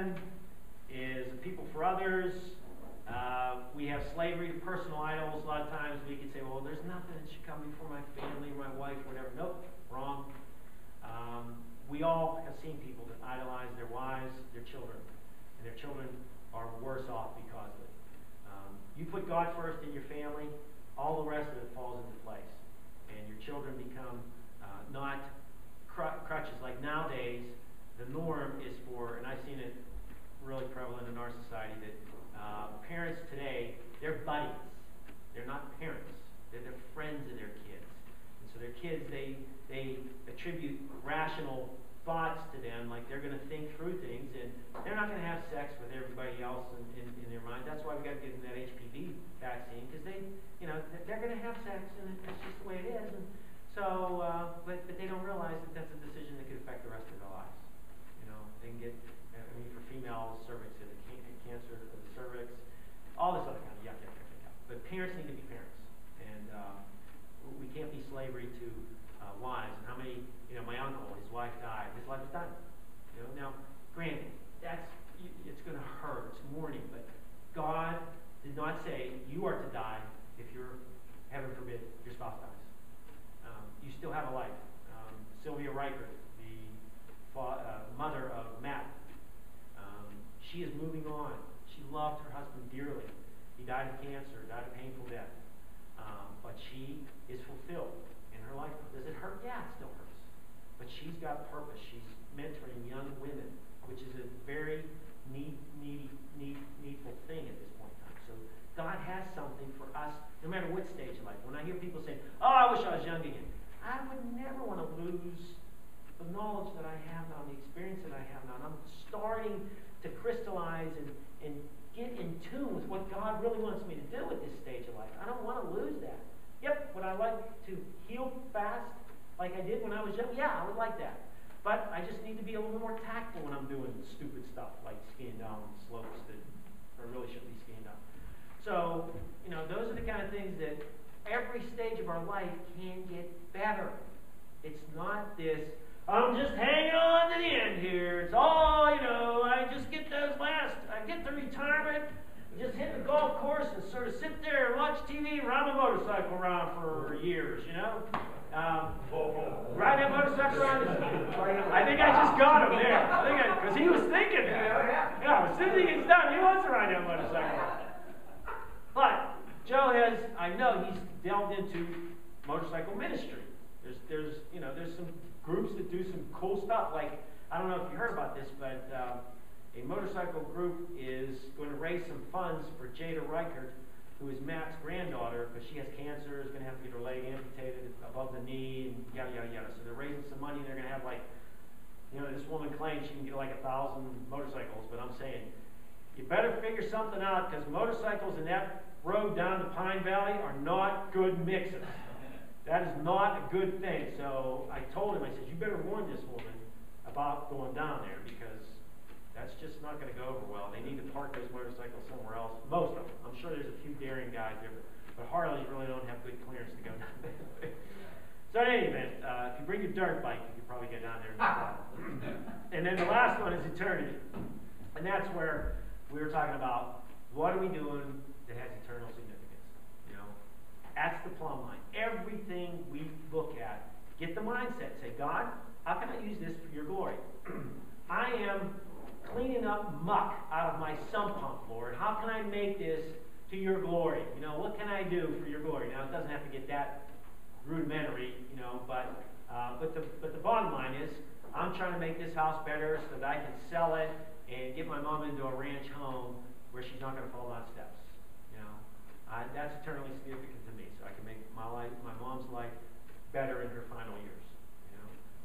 heaven is a people for others. We have slavery to personal idols. A lot of times we can say, well, there's nothing that should come before my family or my wife or whatever. Nope, wrong. We all have seen people that idolize their wives, their children, and their children are worse off because of it. You put God first in your family, all the rest of it falls into place. And your children become not crutches. Like nowadays, the norm is for, and I've seen it really prevalent in our society, that parents today, they're buddies. They're not parents. They're the friends of their kids. And so their kids, they attribute rational thoughts to them, like they're going to think through things, and they're not going to have sex with everybody else in their mind. That's why we got to give them that HPV vaccine, because they're going to have sex, and it's just the way it is. And so, but they don't realize that that's a decision that could affect the rest of their lives. They can get, for female cervix, cancer of the cervix, all this other kind of yuck. But parents need to be parents, and we can't be slavery to wives. And how many, my uncle, his wife died. His life was done. Now, granted, it's going to hurt. It's mourning, but God did not say you are to die if heaven forbid, your spouse dies. You still have a life. Sylvia Riker, the mother of Matt, she is moving on. She loved her husband dearly. He died of cancer, died a painful death. But she is fulfilled in her life. Does it hurt? Yeah, it still hurts. But she's got purpose. She's mentoring young women, which is a very needful thing at this point in time. So God has something for us, no matter what stage of life. When I hear people say, oh, I wish I was young again, I would never want to lose the knowledge that I have now, the experience that I have now. And I'm starting to crystallize and get in tune with what God really wants me to do at this stage of life. I don't want to lose that. Yep, would I like to heal fast like I did when I was young? Yeah, I would like that. But I just need to be a little more tactful when I'm doing stupid stuff like skiing down slopes that I really shouldn't be skiing down. So, those are the kind of things that every stage of our life can get better. It's not this, I'm just hanging on to the end here. It's all, I just get I get the retirement, just hit the golf course and sort of sit there and watch TV and ride my motorcycle around for years, Ride that motorcycle around. I think I just got him there. Because he was thinking that. Yeah, as soon as he gets done, he wants to ride that motorcycle. But Joe I know he's delved into motorcycle ministry. There's some groups that do some cool stuff. Like, I don't know if you heard about this, but a motorcycle group is going to raise some funds for Jada Reichert, who is Matt's granddaughter, because she has cancer, is going to have to get her leg amputated above the knee, and yada, yada, yada. So they're raising some money. They're going to have, this woman claims she can get 1,000 motorcycles, but I'm saying, you better figure something out, because motorcycles in that road down to Pine Valley are not good mixes. That is not a good thing. So I told him, I said, you better warn this woman about going down there, because that's just not going to go over well. They need to park those motorcycles somewhere else. Most of them. I'm sure there's a few daring guys there, but Harleys really don't have good clearance to go down there. So in any event, if you bring your dirt bike, you can probably get down there. And then the last one is eternity. And that's where we were talking about, what are we doing that has eternal significance? That's the plumb line. Everything we look at, get the mindset. Say, God, how can I use this for your glory? I am cleaning up muck out of my sump pump, Lord. How can I make this to your glory? What can I do for your glory? Now, it doesn't have to get that rudimentary, but the bottom line is, I'm trying to make this house better so that I can sell it and get my mom into a ranch home where she's not going to fall down steps. That's eternally significant to me, so I can make my mom's life better in her final years.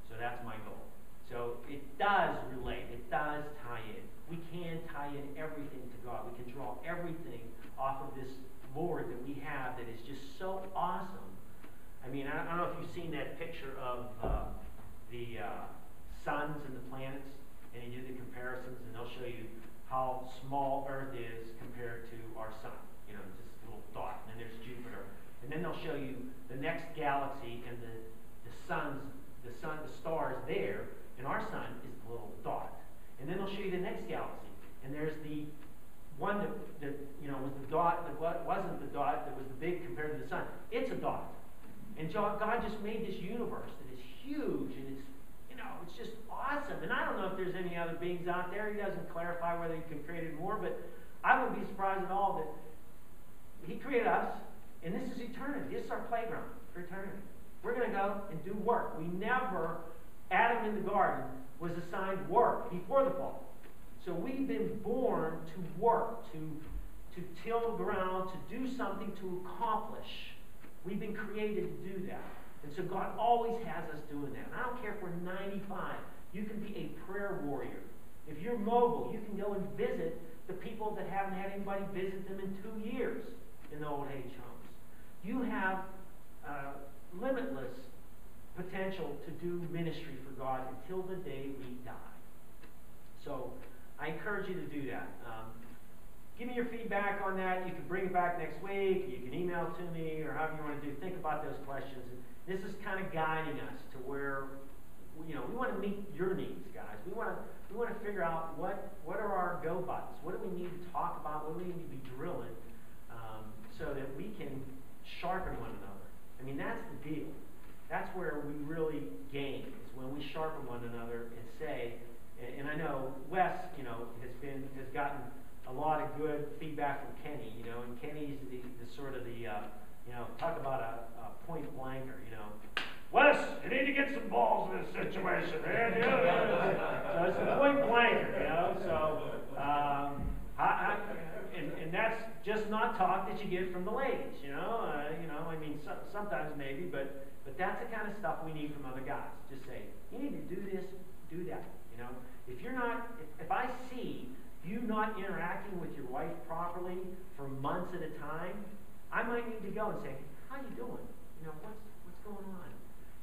So that's my goal. So it does relate. It does tie in. We can tie in everything to God. We can draw everything off of this Lord that we have that is just so awesome. I mean, I don't know if you've seen that picture of the suns and the planets, and you do the comparisons, and they'll show you how small Earth is compared to our sun. Just a little dot. And then there's Jupiter. And then they'll show you the next galaxy and the stars there, and our sun is the little dot. And then they'll show you the next galaxy. And there's the one that you know was the dot that wasn't the dot that was the big compared to the sun. It's a dot. And God just made this universe that is huge, and it's just awesome. And I don't know if there's any other beings out there. He doesn't clarify whether he created more, but I wouldn't be surprised at all that he created us, and this is eternity. This is our playground for eternity. We're going to go and do work. Adam in the garden was assigned work before the fall. So we've been born to work, to till the ground, to do something, to accomplish. We've been created to do that. And so God always has us doing that. And I don't care if we're 95. You can be a prayer warrior. If you're mobile, you can go and visit the people that haven't had anybody visit them in 2 years in the old age homes. You have limitless potential to do ministry for God until the day we die. So I encourage you to do that. Give me your feedback on that. You can bring it back next week. You can email it to me, or however you want to do. Think about those questions. And this is kind of guiding us to where, we want to meet your needs, guys. We want to figure out what are our go buttons. What do we need to talk about? What do we need to be drilling, so that we can sharpen one another. I mean, that's the deal. That's where we really gain, is when we sharpen one another and say. And I know Wes, has gotten a lot of good feedback from Kenny, and Kenny's the sort of the, talk about a point blanker, Wes, you need to get some balls in this situation, man. So it's a point blanker, so, and that's just not talk that you get from the ladies, I mean, sometimes maybe, but that's the kind of stuff we need from other guys. Just say, you need to do this, do that, If you're not, if I see you not interacting with your wife properly for months at a time, I might need to go and say, how you doing? What's going on?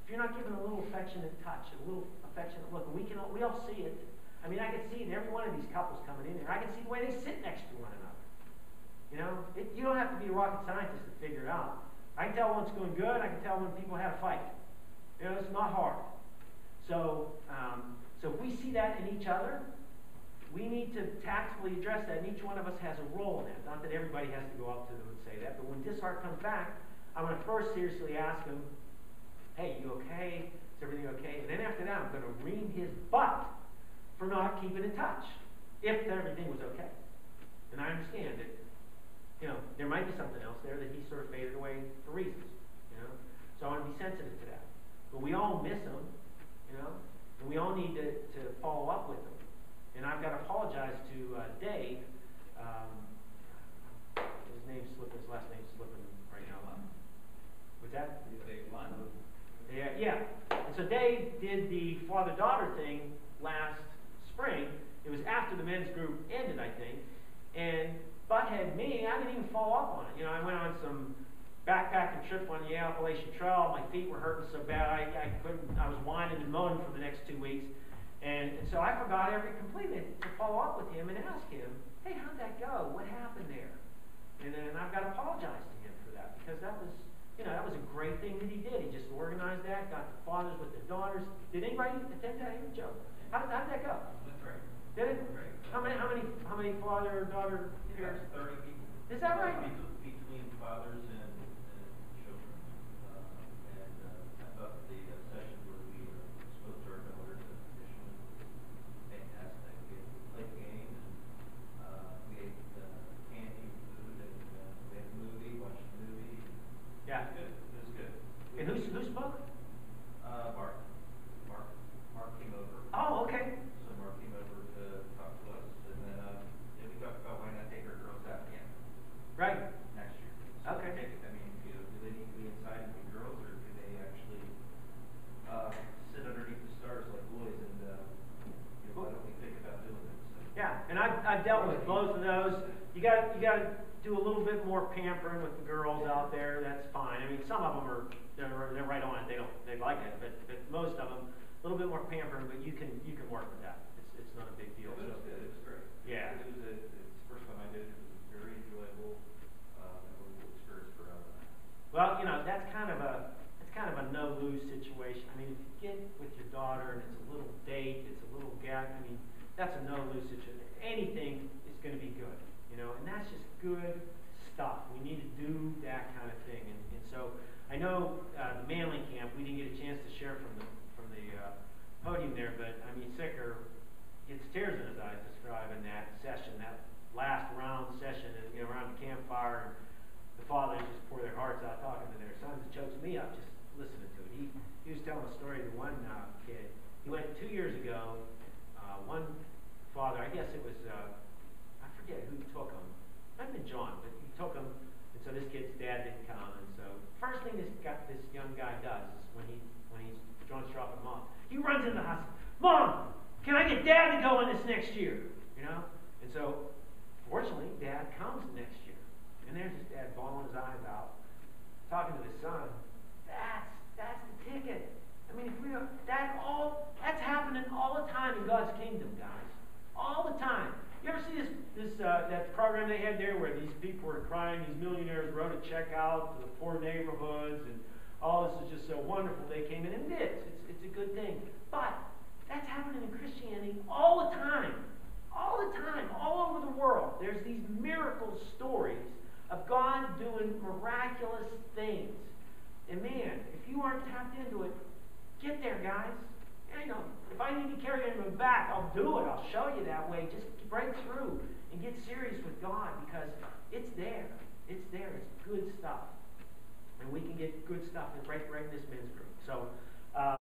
If you're not giving a little affectionate touch, a little affectionate look, and we all see it. I mean, I can see in every one of these couples coming in there. I can see the way they sit next to one another. You don't have to be a rocket scientist to figure it out. I can tell when it's going good. I can tell when people had a fight. It's not hard. So if we see that in each other, we need to tactfully address that, and each one of us has a role in that. Not that everybody has to go up to them and say that, but when Disheart comes back, I'm going to first seriously ask him, hey, you okay? Is everything okay? And then after that, I'm going to ream his butt for not keeping in touch, if everything was okay. And I understand that, there might be something else there that he sort of faded away for reasons, So I want to be sensitive to that. But we all miss him, and we all need to follow up with him. And I've got to apologize to Dave. His last name's slipping right now. What's that? Dave Lund. Yeah. And so Dave did the father-daughter thing last spring. It was after the men's group ended, I think. And butthead me, I didn't even follow up on it. I went on some backpacking trip on the Appalachian Trail. My feet were hurting so bad I couldn't. I was whining and moaning for the next 2 weeks. And so I forgot completely to follow up with him and ask him, hey, how'd that go? What happened there? And then I've got to apologize to him for that, because that was, that was a great thing that he did. He just organized that, got the fathers with the daughters. Did anybody attend that, even Joe? How did that go? That's right. Did it? Right. How many father or daughter pairs? 30 people. Is that right? Between fathers and children. I thought the session where we spoke to our daughters and mission was fantastic. We played games, and we ate candy, food, and we had a movie, watched a movie. Yeah. It was good. And who spoke? Mark came over. Oh, okay. So Mark came over to talk to us, and then we talked about why not take our girls out again. Right. Next year. So Okay. I mean, do they need to be inside and be girls, or do they actually sit underneath the stars like boys? And why don't we think about doing that? So. Yeah, and I've dealt with both of those. You got to do a little bit more pampering with the girls out there. That's fine. I mean, some of them they're right on it. They like it, but most of them a little bit more pampering. But you can work with that. It's not a big deal. It was good. It was great. Yeah. It's the first time I did it. It was very enjoyable. Experience for us. Well, that's kind of a no-lose situation. I mean, if you get with your daughter and it's a little date, it's a little gap. I mean, that's a no-lose situation. anything is going to be good, you know, and that's just good stuff. We need to do that kind of thing, and so I know the Manly camp, we didn't get a chance to share from the podium there, but I mean, Sicker gets tears in his eyes describing that session, that last round session, and you know, around the campfire, and the fathers just pour their hearts out talking to their sons. It chokes me up just listening to it. He was telling a story to one kid. He went 2 years ago. One father, I guess it was, I forget who took him. Might have been John, but he took him, and so this kid's dad didn't come, and so first thing this young guy does is when he's John's dropping him off, he runs in the hospital. Mom, can I get Dad to go in this next year? You know, and so fortunately, Dad comes next year, and there's his dad bawling his eyes out, talking to his son. That's the ticket. I mean, if we don't, that's happening all the time in God's kingdom, guys. All the time. You ever see that program they had there where these people were crying, these millionaires wrote a check out to the poor neighborhoods, and all this is just so wonderful. They came in, and it's a good thing. But that's happening in Christianity all the time. All the time, all over the world. There's these miracle stories of God doing miraculous things. And man, if you aren't tapped into it, get there, guys. You know, if I need to carry anyone back, I'll do it. I'll show you that way. Just break through and get serious with God, because it's there. It's there. It's good stuff. And we can get good stuff right in this men's group. So